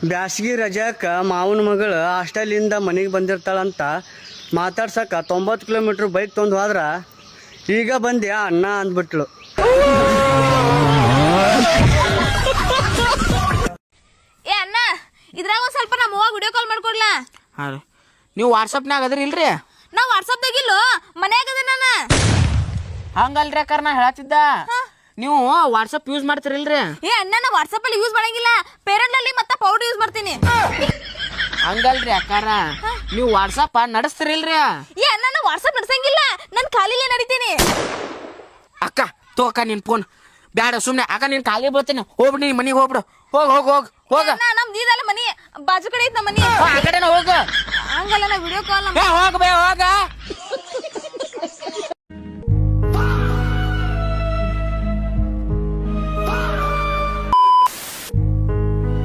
ಬ್ಯಾಸಗಿ ರಜಾಕ ಮಾವನ ಮಗಳು ಹಾಸ್ಟೆಲಿಂದ ಮನೆಗೆ ಬಂದಿರ್ತಾಳಂತ ಮಾತಾಡ್ಸಕ್ಕೆ 90 ಕಿಲೋಮೀಟ್ರ್ ಬೈಕ್ ತೊಂದು ಹೋದ್ರ ಈಗ ಬಂದ್ಯಾ ಅಣ್ಣ ಅಂದ್ಬಿಟ್ಲು. ಏ ಅಣ್ಣ, ಇದ್ರಾಗ ಒಂದು ಸ್ವಲ್ಪ ನಮ್ಮ ಅವ್ವ ವಿಡಿಯೋ ಕಾಲ್ ಮಾಡ್ಕೊಡ್ಲಾ? ಹಾಂ ರೀ, ನೀವು ವಾಟ್ಸಪ್ನಾಗ ಅದ್ರಿ ಇಲ್ರಿ? ನಾ ವಾಟ್ಸಪ್ದಾಗಿಲ್ಲ, ಮನ್ಯಾಗ ಅದ ನಾನು. ಹಂಗಲ್ರಿ ಅಕ್ಕಾರ, ನಾ ಹೇಳತ್ತಿದ್ದ ನೀವು ವಾಟ್ಸಪ್ ಯೂಸ್ ಮಾಡ್ತೀರಿಲ್ರಿ? ಏ ಅಣ್ಣ, ನಾ ವಾಟ್ಸಪ್ ಅಲ್ಲಿ ಯೂಸ್ ಮಾಡಂಗಿಲ್ಲ, ಪೇರೆಂಟ್ನಲ್ಲಿ ಮತ್ತೆ ಪೌಡರ್ ಯೂಸ್ ಮಾಡ್ತೀನಿ. ಹಂಗಲ್ರಿ ಅಕ್ಕಾರ, ನೀವು ವಾಟ್ಸಪ್ ನಡೆಸ್ತಿರಿಲ್ರಿ? ಏ ಅಣ್ಣ, ನಾ ವಾಟ್ಸಪ್ ನಡೆಸಂಗಿಲ್ಲ, ನಾನು ಖಾಲಿಲೇ ನಡಿತೀನಿ. ಅಕ್ಕ ತೋಕ ನಿನ್ ಫೋನ್ ಬ್ಯಾಡ, ಸುಮ್ನೆ ಅಕ್ಕ ನೀನ್ ಖಾಲಿ ಬೀಳ್ತೀನಿ. ಹೋಗ್ಬಿಡಿ, ನೀನ್ ಮನಿಗೆ ಹೋಗ್ಬಿಡು. ಹೋಗ್ ಹೋಗ್ ಹೋಗ್ ಹೋಗ. ನಮ್ದು ಇದಲ್ಲ ಮನಿ, ಬಾಜು ಕಡೆ ಐತ್ ನಮ್ಮ ಮನಿ. ಆ ಕಡೆನ ಹೋಗ. ಹಂಗಲ್ಲ, ನಾ ವಿಡಿಯೋ ಕಾಲ್ ಹೋಗ ಬೇ ಹೋಗ.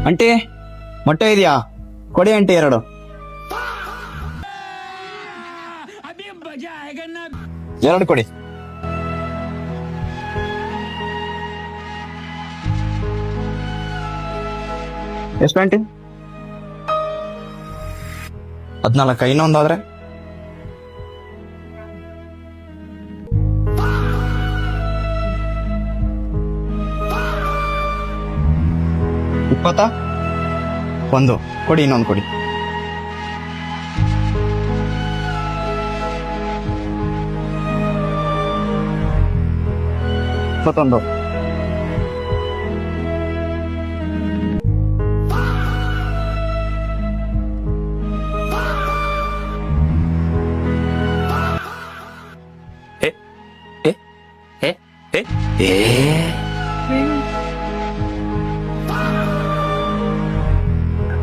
ಅಂಟಿ ಮೊಟ್ಟೆ ಇದೆಯಾ? ಕೊಡಿ ಅಂಟಿ 2. ಎರಡು ಕೊಡಿ. ಎಷ್ಟು ಆಂಟಿ? 14. ಇನ್ನೊಂದಾದ್ರೆ 20. 1 ಕೊಡಿ, ಇನ್ನೊಂದು ಕೊಡಿ. $21.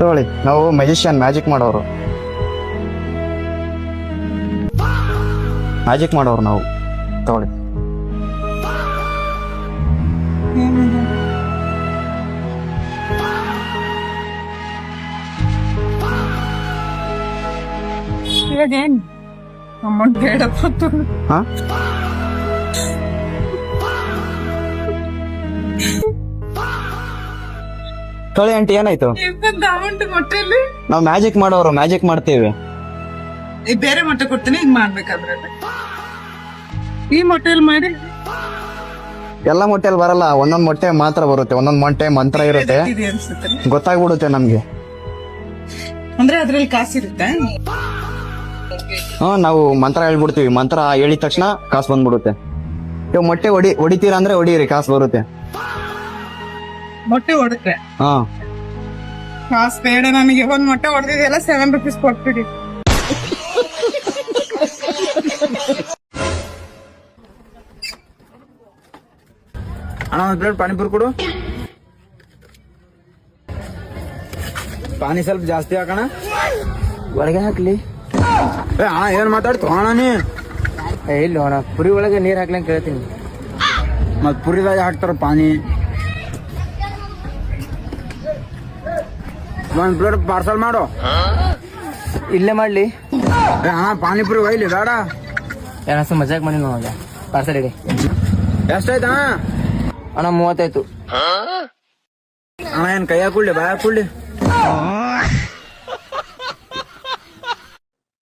ತಗೊಳ್ಳಿ, ನಾವು ಮ್ಯಾಜಿಷಿಯನ್, ಮ್ಯಾಜಿಕ್ ಮಾಡೋರು ನಾವು. ತಗೊಳ್ಳಿ. ಅಮೌಂಟ್ ಬೇಡಪ್ಪ. ಹಾ, ತೊಳಿ ಆಂಟಿ, ಏನಾಯ್ತು? ಅಮೌಂಟ್ ಮೊಟ್ಟೆಯಲ್ಲಿ ನಾವು ಮ್ಯಾಜಿಕ್ ಮಾಡೋರು, ಮ್ಯಾಜಿಕ್ ಮಾಡ್ತೀವಿ. ಬೇರೆ ಮೊಟ್ಟೆ ಕೊಡ್ತೀನಿ, ಹಿಂಗ್ ಮಾಡ್ಬೇಕಾದ್ರೆ ಈ ಮೊಟ್ಟೆಯಲ್ಲಿ ಮಾಡಿ. ಎಲ್ಲ ಮೊಟ್ಟೆಯಲ್ಲಿ ಬರಲ್ಲ, ಒಂದೊಂದ್ ಮೊಟ್ಟೆ ಮಾತ್ರ ಬರುತ್ತೆ, ಒಂದೊಂದ್ ಮೊಟ್ಟೆ ಮಂತ್ರ ಇರುತ್ತೆ, ಇದೆ ಅನ್ಸುತ್ತೆ. ಗೊತ್ತಾಗ್ಬಿಡುತ್ತೆ ನಮ್ಗೆ. ಅಂದ್ರೆ ಅದ್ರಲ್ಲಿ ಕಾಸಿರುತ್ತೆ. ನಾವು ಮಂತ್ರ ಹೇಳ್ಬಿಡ್ತೀವಿ, ಮಂತ್ರ ಹೇಳಿದ ತಕ್ಷಣ ಕಾಸು ಬಂದ್ಬಿಡುತ್ತೆ. ಇವಾಗ ಮೊಟ್ಟೆ ಹೊಡಿತೀರಾ ಅಂದ್ರೆ ಹೊಡೀರಿ, ಕಾಸು ಬರುತ್ತೆ. ಮೊಟ್ಟೆ ಹೊಡೆದ್ರೆ ಹಾ, ಕಾಸು ಬೇಡ ನನಗೆ. ಒಂದ್ ಮೊಟ್ಟೆ ಹೊಡೆದಿದೆಲ್ಲ ₹7 ಕೊಟ್ಬಿಡಿ. ಅಣ್ಣ, ಒಂದು ಪ್ಲೇಟ್ ಪಾನಿಪುರಿ ಕೊಡು. ಪಾನಿ ಸ್ವಲ್ಪ ಜಾಸ್ತಿ ಹಾಕಣ. ಒಳಗೆ ಹಾಕ್ಲಿ. ಅಣ್ಣ, ಏನ್ ಮಾತಾಡ್ತು ಅಣ್ಣ ನೀ? ಇಲ್ಲ ಅಣ್ಣ, ಪುರಿ ಒಳಗೆ ನೀರ್ ಹಾಕ್ಲಂಗ್ ಕೇಳ್ತೀನಿ. ಮತ್ ಪುರಿದಾಗ ಹಾಕ್ತಾರ ಪಾನಿ. ಒಂದ್ ಪ್ಲೇಟ್ ಪಾರ್ಸಲ್ ಮಾಡು. ಇಲ್ಲೇ ಮಾಡ್ಲಿ. ಅಣ್ಣ, ಪಾನಿಪುರಿ ಒಯ್ಲಿ ಬೇಡ. ಏನಸ ಮಜಾಕ್ ಮಾಡಿ ನೋಡ. ಪಾರ್ಸಲ್ ಇಡಿ. ಎಷ್ಟಾಯ್ತ ಅಣ್ಣ? 30 ಅಣ್ಣ, ಏನ್ ಕೈಯಾಗ ಕುಳ್ಳಿ ಬಾಯಾಗ ಕುಳ್ಳಿ?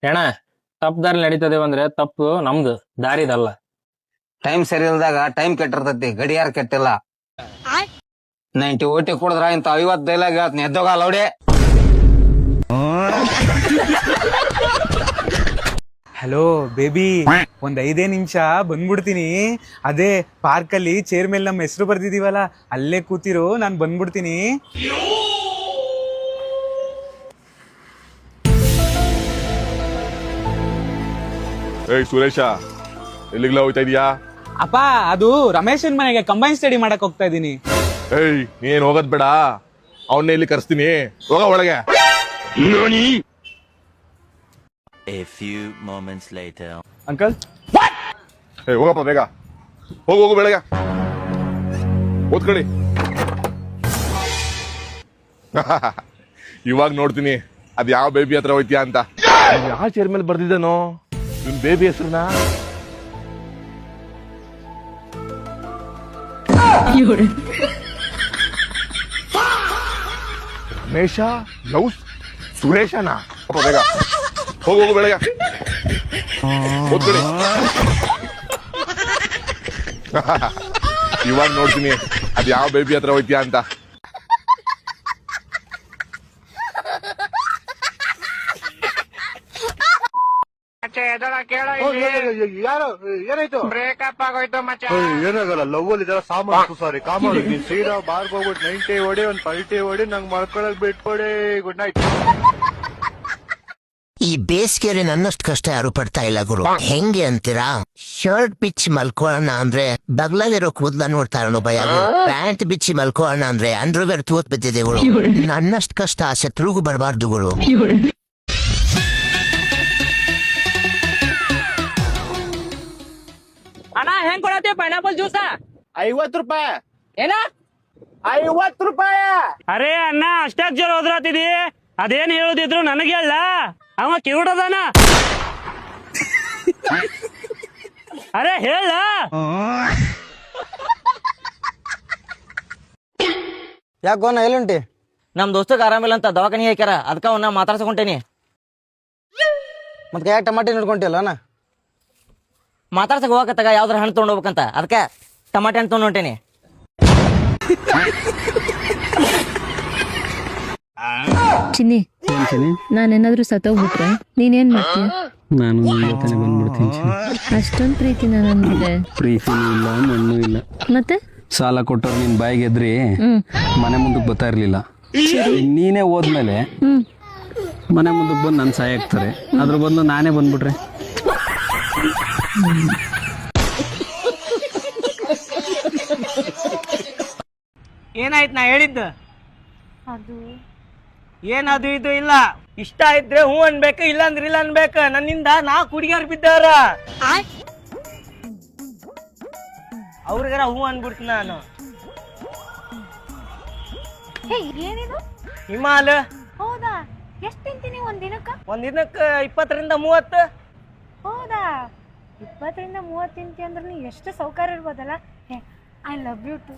ಅಣ್ಣ, ತಪ್ಪು ದಾರಿ ನಡೀತದೇವ ಅಂದ್ರೆ ತಪ್ಪು ನಮ್ದು, ದಾರಿದಲ್ಲ. ಟೈಮ್ ಸರಿ ಇಲ್ದಾಗ ಟೈಮ್ ಕೆಟ್ಟಿರ್ತೈತಿ, ಗಡಿಯಾರ ಕೆಟ್ಟಿಲ್ಲ. 90 ಓಟಿ ಕುಡಿದ್ರ ಇಂತ 50 ಡೈಲಾಗ್ ಹೇಳ್ತೀನಿ, ಎದ್ದೋಗಲ್ಲ ಅವಡೆ. ಹಲೋ ಬೇಬಿ, ಒಂದ್ 5 ನಿಮಿಷ ಬಂದ್ಬಿಡ್ತೀನಿ. ಅದೇ ಪಾರ್ಕ್ ಅಲ್ಲಿ ಚೇರ್ ಮೇಲೆ ನಮ್ಮ ಹೆಸರು ಬರ್ದಿದೀವಲ್ಲ, ಅಲ್ಲೇ ಕೂತಿರು, ನಾನ್ ಬಂದ್ಬಿಡ್ತೀನಿ. ಏಯ್ ಸುರೇಶ, ಎಲ್ಲಿಗ್ಲ ಹೋಗ್ತಾ ಇದೀಯಾ? ಅಪ್ಪ, ಅದು ರಮೇಶನ್ ಮನೆಗೆ ಕಂಬೈನ್ ಸ್ಟಡಿ ಮಾಡಕ್ ಹೋಗ್ತಾ ಇದೀನಿ. ಏಯ್, ನೀನ್ ಹೋಗೋದ್ ಬೇಡ, ಅವನ್ನೇ ಇಲ್ಲಿ ಕರ್ಸ್ತೀನಿ, ಹೋಗ ಒಳಗೆ. A few moments later. Uncle, ಏಯ್ ಹೋಗಪ್ಪ ಬೇಗ, ಹೋಗು ಬೆಳಗ್ಗೆ ಓದ್ಕೊಳ್ಳಿ. ಇವಾಗ ನೋಡ್ತೀನಿ ಅದ್ ಯಾವ ಬೇಬಿ ಹತ್ರ ಹೋಯ್ತೀಯಾ ಅಂತ. ಯಾವ ಚೇರ್ ಮೇಲೆ ಬರ್ದಿದ್ದಾನೋ ನಿನ್ ಬೇಬಿ ಹೆಸರನ್ನ? ರಮೇಶ ಲವ್ ಸುರೇಶನ ಬೇಗ ಹೋಗು ಬೆಳಗ್ಗೆ ಓದ್ಕೊಳ್ಳಿ. ಇವಾಗ ನೋಡ್ತೀನಿ ಅದ್ ಯಾವ ಬೇಬಿ ಹತ್ರ ಹೋಯ್ತೀಯಾ ಅಂತ. ಏನಾಯ್ತು? ಬ್ರೇಕಪ್ ಆಗೋಯ್ತು ಮಚ್ಚ. ಏನಾಗಲ್ಲ ಲವ್ ಅಲ್ಲಿ ಇದೆಲ್ಲ ಸಾಮಾನು ಸಾರಿ ಕಾಮನ್ ಸೀದಾ ಬಾರ್ಗ್ ಹೋಗ್ಬಿಟ್ಟು 90 ಹೊಡಿ ಒಂದ್ 30 ಹೊಡಿ ನಂಗೆ ಮಲ್ಕೊಳಕ್ ಬಿಟ್ಕೊಡಿ. Good night. ಈ ಬೇಸಿಗೆಯಲ್ಲಿ ನನ್ನಷ್ಟು ಕಷ್ಟ ಯಾರು ಪಡ್ತಾ ಇಲ್ಲ ಗುರು. ಹೆಂಗೆ ಅಂತೀರಾ? ಶರ್ಟ್ ಬಿಚ್ಚಿ ಮಲ್ಕೊಳ್ಳೋಣ ಅಂದ್ರೆ ಬಗ್ಲಲ್ಲಿರೋ ಕೂದಲ ನೋಡ್ತಾ ಇರೋನು ಭಯ. ಪ್ಯಾಂಟ್ ಬಿಚ್ಚಿ ಮಲ್ಕೊಳ್ಳೋಣ ಅಂದ್ರೆ ಅಂಡರ್ವೇರ್ ತೂತ್ ಬಿದ್ದಿದೆ ಗುರು. ನನ್ನಷ್ಟು ಕಷ್ಟ ಶತ್ರುಗೂ ಬರಬಾರ್ದು ಗುರು. ಅಣ್ಣ ಹೆಂಗ್ ಕೊಡತ್ತೆ ಪೈನಾಪಲ್ ಜ್ಯೂಸ? 50 ರೂಪಾಯಿ. ಏನ 50 ರೂಪಾಯಿ. ಅರೇ ಅಣ್ಣ ಅಷ್ಟಾಕ್ ಜೋರ್ ಹೋದ್ರಾತಿದಿ, ಅದೇನ್ ಹೇಳುದಿದ್ರು ನನಗೆ ಅಲ್ಲ, ಅವ ಕಿವುಡದಾನ. ಅರೆ ಹೇಳ. ಯಾಕೋನ ಎಲ್ಲುಂಟಿ? ನಮ್ ದೋಸ್ತಗ್ ಆರಾಮಿಲ್ಲ ಅಂತ ದವಾಖಾನಿ ಹಾಕ್ಯಾರ, ಅದಕ್ಕ ಅವನ್ನ ಮಾತಾಡ್ಸ್ಕೊಂಟೇನಿ. ಮತ್ ಕೈ ಟಮಾಟಿ ನೋಡ್ಕೊಂಟಿಲ್ಲ ಮಾತಾಡ್ಸಕ್ ಹೋಗಕತ್ತಾಗ ಯಾವ್ದಾರ ಹಣ್ಣು ತೊಗೊಂಡ್ ಹೋಗ್ಬೇಕಂತ, ಅದಕ್ಕೆ ಟಮಾಟೆ ಹಣ್ಣು ತೊಗೊಂಡ್ ಹೊಂಟೇನಿ. ಚಿನ್ನಿ, ನಾನೇನಾದ್ರೂ ಸತ್ತೋಗ್ಬಿಟ್ರೆ ನೀನೇನ್ ಮಾಡ್ತೀಯ? ನಾನು ಇವತ್ತನೇ ಬಂದ್ಬಿಡ್ತೀನಿ. ಅಷ್ಟೊಂದ್ ಪ್ರೀತಿ ನನ್ನಿದೆ. ಪ್ರೀತಿನೂ ಇಲ್ಲ ಮಣ್ಣು ಇಲ್ಲ. ಮತ್ತೆ ಸಾಲ ಕೊಟ್ಟವ್ರು ನಿನ್ ಬಾಯಿಗೆ ಎದ್ರಿ ಮನೆ ಮುಂದಕ್ಕೆ ಬರ್ತಾ ಇರ್ಲಿಲ್ಲ. ನೀನೇ ಹೋದ್ಮೇಲೆ ಮನೆ ಮುಂದಕ್ಕೆ ಬಂದು ನನ್ನ ಸಹಾಯ ಆಗ್ತಾರೆ. ಅದ್ರ ಬದಲು ನಾನೇ ಬಂದ್ಬಿಟ್ರೆ ಏನಾಯ್ತು ನಾ ಹೇಳಿದ್ದು? ಅದು ಏನದು ಇದು ಇಲ್ಲ. ಇಷ್ಟ ಇದ್ರೆ ಹೂ ಅನ್ಬೇಕು, ಇಲ್ಲ ಅಂದ್ರೆ ಇಲ್ಲ ಅನ್ಬೇಕು. ನನ್ನಿಂದ 4 ಹುಡುಗಿಯರು ಬಿದ್ದಾರ, ಅವ್ರಿಗಾರ ಹೂ ಅನ್ಬಿಡ್ತೀನಿ ನಾನು. ಏನಿದು? ಹಿಮಾಲ. ಹೌದಾ? ಎಷ್ಟ್ ತಿಂತೀನಿ ಒಂದಿನಕ್ಕ? 20 ರಿಂದ 30. ಹೌದಾ? 20 ರಿಂದ 30 ತಿಂತಿ ಅಂದ್ರೆ ನೀ ಎಷ್ಟು ಸೌಕರ್ಯ ಇರ್ಬೋದಲ್ಲ. I love you too.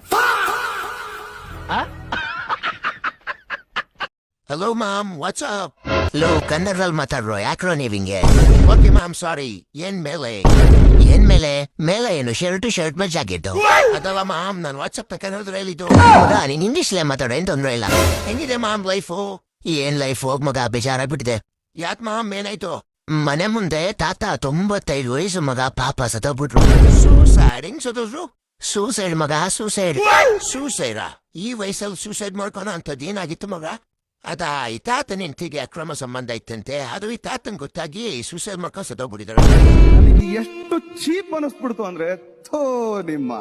Hello mom, what's up? Hello, ಕನ್ನಡದಲ್ಲಿ ಮಾತಾಡ್ರೋ, ಯಾಕ್ರೋ ನೀವ್ ಹಿಂಗೆ? Okay mom, sorry. ಏನ್ ಮೇಲೆ ಮೇಲೆ ಏನು ಶರ್ಟ್ ಮೇಲೆ ಜಾಕೆಟ್ ಅಥವಾ ಮಾಮ್? ನಾನು ವಾಟ್ಸಪ್ ಕನ್ನಡದಲ್ಲಿ ಹೇಳಿದ್ದು. ಹೌದಾ? ನೀನ್ ಇಂಗ್ಲಿಷ್ಲೇ ಮಾತಾಡೋ, ಏನ್ ತೊಂದ್ರೆ ಇಲ್ಲ. ಹೆಂಗಿದೆ ಮಾಮ್ ಲೈಫು? ಏನ್ ಲೈಫ್ ಹೋಗ್ ಮಗ, ಬೇಜಾರಾಗ್ಬಿಟ್ಟಿದೆ. ಯಾಕ್ ಮಾಮ್, ಏನಾಯ್ತು? ಮನೆ ಮುಂದೆ ತಾತ 95 ವಯಸ್ಸು ಮಗ ಪಾಪ ಸತ್ತೋಗ್ಬಿಟ್ರು. ಸೂಸೈಡ್. ಹೆಂಗ್ ಸತ್ತೋದ್ರು? ಸೂಸೈಡ್ ಮಗ, ಸೂಸೈಡಾ? ಈ ವಯಸ್ಸಲ್ಲಿ ಸೂಸೈಡ್ ಮಾಡ್ಕೊಳೋ ಅಂತದ್ ಏನಾಗಿತ್ತು ಮಗ? ಅದ ಈ ತಾತನ ಹೆಂಡತಿಗೆ ಅಕ್ರಮ ಸಂಬಂಧ ಇತ್ತಂತೆ. ಅದು ಈ ತಾತನ್ ಗೊತ್ತಾಗಿ ಸೂಸೈಡ್ ಮಾಡ್ಕೊಂಡು ಸತ್ತೋಗ್ಬಿಟ್ಟಿದ್ರು. ಎಷ್ಟು ಚೀಪ್ ಅನಿಸ್ಬಿಡ್ತು ಅಂದ್ರೆ ಥೋ ನಿಮ್ಮ